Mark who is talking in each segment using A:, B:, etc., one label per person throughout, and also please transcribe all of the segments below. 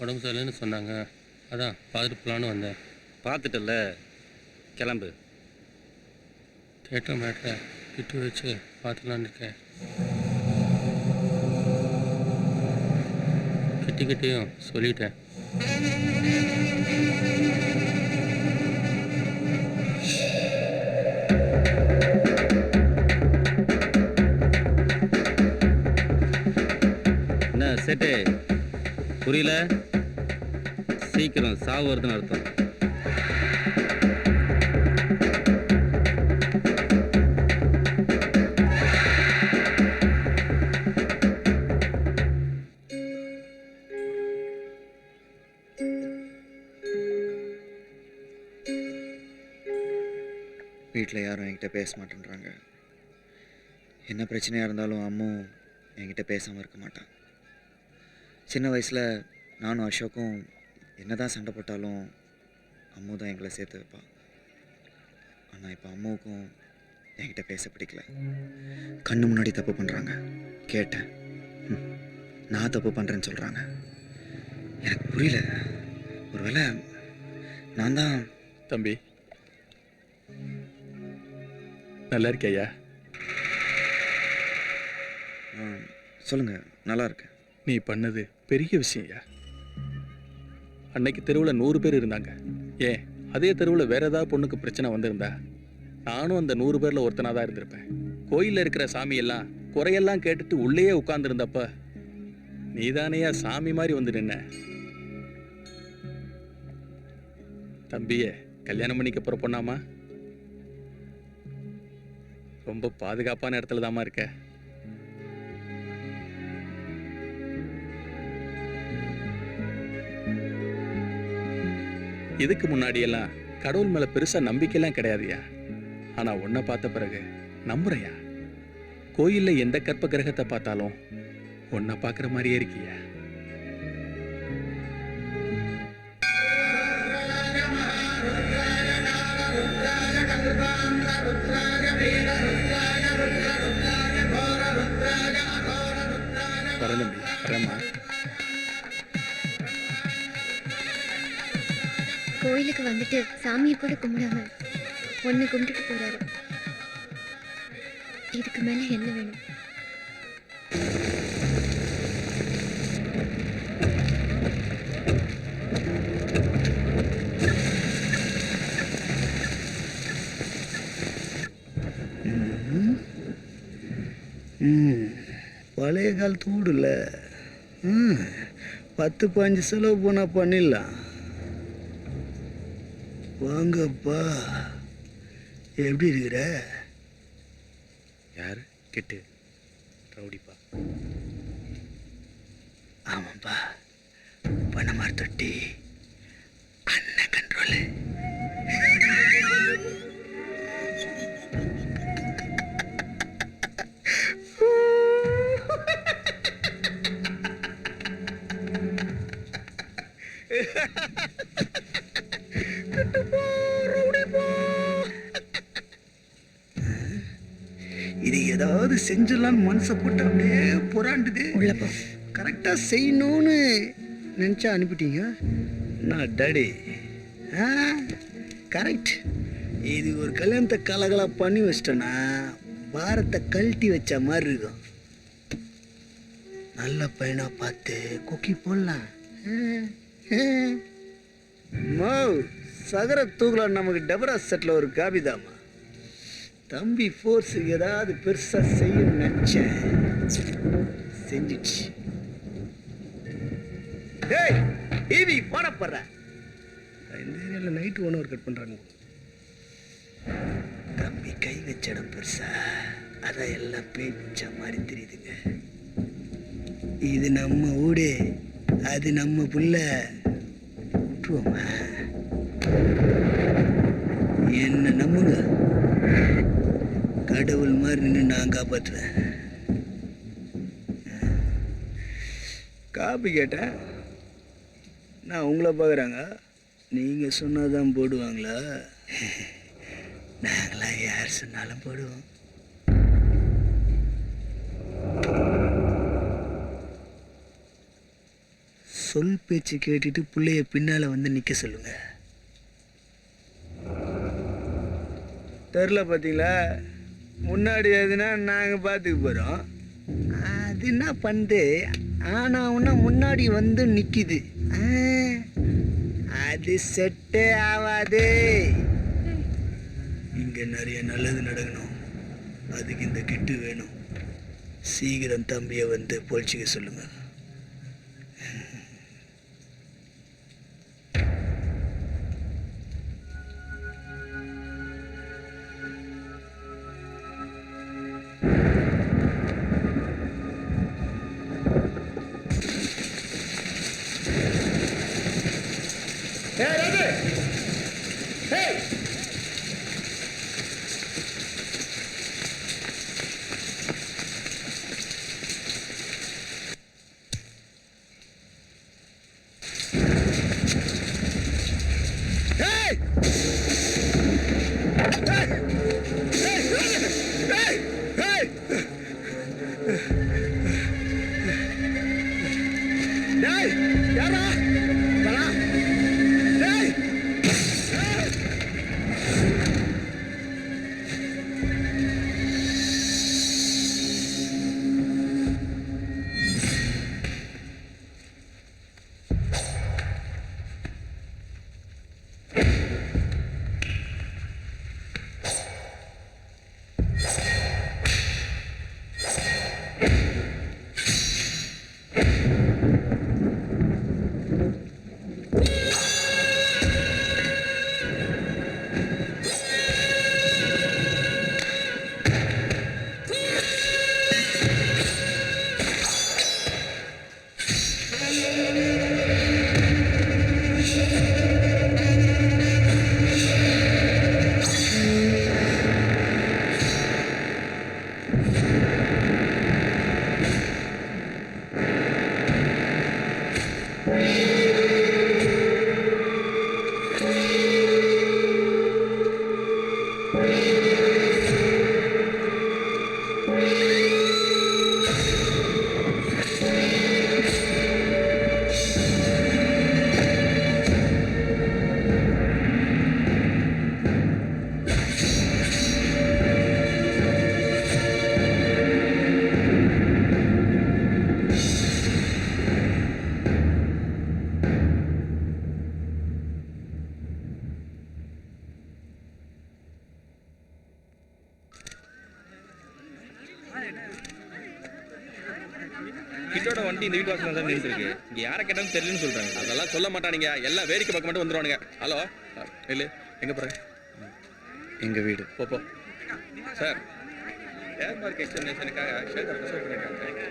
A: உடம்பு சரியில்லைன்னு சொன்னாங்க, அதான் பார்த்துட்டு போகலான்னு வந்தேன்.
B: பார்த்துட்டல, கிளம்பு.
A: கேட்ட மேட்ரை விட்டு வச்சு பார்த்துக்கலான்னு இருக்கேன். கிட்டிக்கிட்டையும் சொல்லிட்டேன்.
B: என்ன சேட்டே, புரியல? சீக்கிரம் சாவு வருதுன்னு அர்த்தம்.
C: வீட்டில் யாரும் என்கிட்ட பேச மாட்டேன்றாங்க. என்ன பிரச்சனையாக இருந்தாலும் அம்மும் என்கிட்ட பேசாமல் இருக்க மாட்டான். சின்ன வயசில் நானும் அசோக்கும் என்ன தான் சண்டை போட்டாலும் அம்மு தான் எங்களை சேர்த்து வைப்பாள். ஆனால் இப்போ அம்முவுக்கும் என்கிட்ட பேச பிடிக்கல. கண்ணு முன்னாடி தப்பு பண்ணுறாங்க. கேட்டேன், நான் தப்பு பண்ணுறேன்னு சொல்கிறாங்க. எனக்கு புரியல. ஒருவேளை நான் தான்.
D: தம்பி நல்லா இருக்கையா?
C: சொல்லுங்கள். நல்லா இருக்கேன்.
D: நீ பண்ணது பெரிய விஷயம்யா. அன்னைக்கு தெருவில் 100 பேர் இருந்தாங்க. ஏன் அதே தெருவில் வேற ஏதாவது பொண்ணுக்கு பிரச்சனை வந்திருந்தா நானும் அந்த 100 பேரில் ஒருத்தனாக தான் இருந்திருப்பேன். கோயிலில் இருக்கிற சாமியெல்லாம் குறையெல்லாம் கேட்டுட்டு உள்ளேயே உட்கார்ந்துருந்தப்ப நீதானையா சாமி மாதிரி வந்து நின்ன. தம்பிய கல்யாணம் பண்ணிக்க போகிற பொண்ணாமா? ரொம்ப பாதுகாப்பான இடத்துல தாமா இருக்க. இதுக்கு முன்னாடியெல்லாம் கடவுள் மேல பெருசா நம்பிக்கையெல்லாம் கிடையாதுயா. ஆனா உன்னை பார்த்த பிறகு நம்புறையா. கோயில்ல எந்த கற்ப கிரகத்தை பார்த்தாலும் உன்னை பார்க்குற மாதிரியே இருக்கியா. வரதம்பி வரமா.
E: கோயிலுக்கு வந்துட்டு சாமியை கூட கும்பிடாம ஒன்னு கும்பிட்டுட்டு போறாரு. இதுக்கு மேல என்ன வேணும்?
F: பழைய காலத்து வீடுல 10-15 செலவு போனா பண்ணிடலாம். வாங்கப்பா. எப்படி இருக்கிற?
C: யார்? கிட்டு ரவுடிப்பா.
F: ஆமாப்பா. பணமார் தொட்டி அண்ணன் கண்ட்ரோலு. இது ஏதாவது செஞ்சிடலான்னு மனசை போட்டு அப்படியே புறாண்டுது. கரெக்டாக செய்யணும்னு நினச்சா அனுப்பிட்டீங்க. நான் டாடி. கரெக்ட். இது ஒரு கல்யாணத்தை கலகலாக பண்ணி வச்சிட்டேன்னா பாரத்தை கழட்டி வச்ச மாதிரி இருக்கும். நல்ல பையனாக பார்த்து கொக்கி போடலாம். சகர தூக்கல நமக்கு டபரா செட்டில் ஒரு காபிதாமா. தம்பி ஃபோர்ஸுக்கு ஏதாவது பெருசாக செய்யணும்னு நினச்சேன். செஞ்சிச்சு. ஏய் டிவி போடப்படுற. இந்த ஏரியாவில் நைட்டு 1 ஹவர் கட் பண்ணுறாங்க. தம்பி கை வச்ச இடம் பெருசா, அதான் எல்லாம் பேய் பிடிச்ச மாதிரி தெரியுதுங்க. இது நம்ம ஊடு, அது நம்ம புள்ள. விட்டுருவோமா? என்ன நம்புங்க. கடவுள் மாதிரி நின்று நான் காப்பாற்றுவேன். காப்பி கேட்டேன். நான் உங்களை பார்க்குறாங்க. நீங்கள் சொன்னதான் போடுவாங்களா? நாங்களாம் யார் சொன்னாலும் போடுவோம். சொல் பேச்சு கேட்டுட்டு பிள்ளைய பின்னால் வந்து நிற்க சொல்லுங்க. தெரில பார்த்தீங்களா, முன்னாடி எதுனா நாங்கள் பார்த்துக்க போகிறோம். அது என்ன பண்ணுது, ஆனால் ஒன்றா முன்னாடி வந்து நிற்கிது. அது செட்டே ஆகாது. இங்கே நிறைய நல்லது நடக்கணும், அதுக்கு இந்த கிட்டு வேணும். சீக்கிரம் தம்பியை வந்து பொழிச்சிக்க சொல்லுங்க.
B: கிட்டோட வண்டி இந்த வீட்டு வாசல்ல தான் நின்றுருக்கு. இங்க யாரை கேட்டாலும் தெரியலன்னு சொல்றாங்க.
D: அதெல்லாம் சொல்ல மாட்டானுங்க, எல்லாம் வேடிக்கை பார்க்க மட்டும் வந்துடுவானுங்க. ஹலோ இல்லை, எங்கே போகிறேன்?
C: எங்கள் வீடு.
D: போ சார், ஏர் மார்க் எக்ஸ்டர்னேஷனுக்காக ஷேர் ப்ரிசர்வ் பண்ணியிருக்காங்க.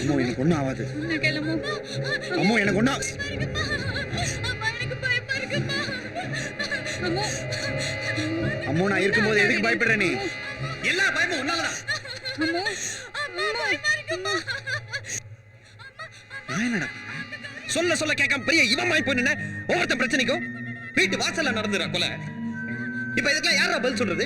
C: அம்மோ எனக்கு ஒன்றும் ஆகாது. அம்மோ எனக்கு ஒன்றா அம்மோ நான் இருக்கும்போது எதுக்கு பயப்படுற நீ? எல்லா பயமும் ஒன்னாலதான். நான் என்னடா சொல்ல சொல்ல கேட்காம பெரிய இவன் வாய் போய் நின்ன ஒவ்வொருத்த பிரச்சனைக்கும் வீட்டு வாசல்ல நடந்துடா கொலை. இப்ப இதுக்கெல்லாம் யாரா பதில் சொல்றது?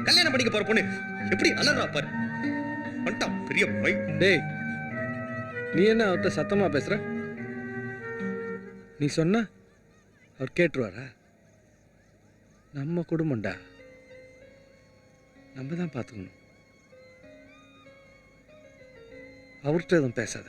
C: கல்யாணம் பண்ணிக்க போற பொண்ணு எப்படி அலறா பாரு. வந்துட்டான் பெரிய பாய்.
G: டேய், நீ என்ன அவர்கிட்ட சத்தமா பேசுற? நீ சொன்ன அவர் கேட்டுருவாரா? நம்ம குடும்பம்டா, நம்ம தான் பார்த்துக்கணும். அவர்கிட்ட எதுவும் பேசாத.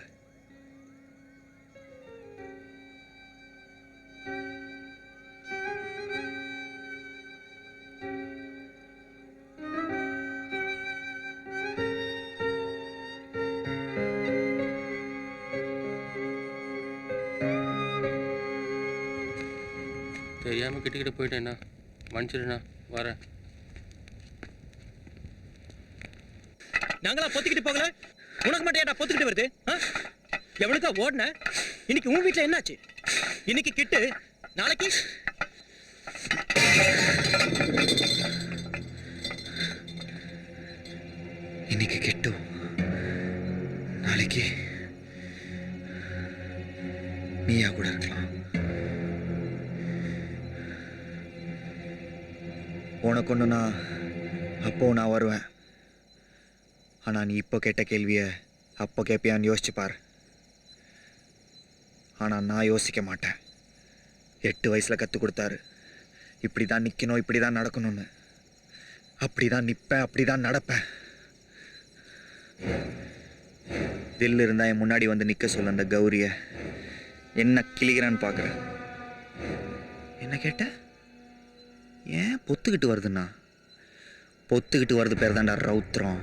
A: தெரியாமல் கிட்ட போயிட்டேண்ணா, மன்னிச்சிடுண்ணா, வரேன்.
H: நாங்களா பொத்திக்கிட்டு போகல, உனக்கு மட்டும் ஏடா பொத்துக்கிட்டு வருது? எவனுக்கா ஓடுன? இன்னைக்கு உன் வீட்டில் என்னாச்சு? இன்னைக்கு கிட்டு, நாளைக்கு
C: இன்னைக்கு கிட்டு, நாளைக்கு நீயா கூட இருக்கலாம். உனக்கு ஒன்றுனா அப்போ நான் வருவேன். ஆனால் நீ இப்போ கேட்ட கேள்வியை அப்போ கேட்பியான்னு யோசிச்சு பார். ஆனால் நான் யோசிக்க மாட்டேன். 8 வயசில் கற்றுக் கொடுத்தாரு, இப்படி தான் நிற்கணும், இப்படி தான் நடக்கணும்னு. அப்படி தான் நிற்பேன், அப்படி தான் நடப்பேன். தில் இருந்தால் என் முன்னாடி வந்து நிற்க சொல்ல அந்த கௌரியை என்ன கிளிகிறான்னு பார்க்குறேன். என்ன கேட்ட? ஏன் பொத்துக்கிட்டு வருதுண்ணா? பொத்துக்கிட்டு வருது பேர் தான்டா ரௌத்ரம்.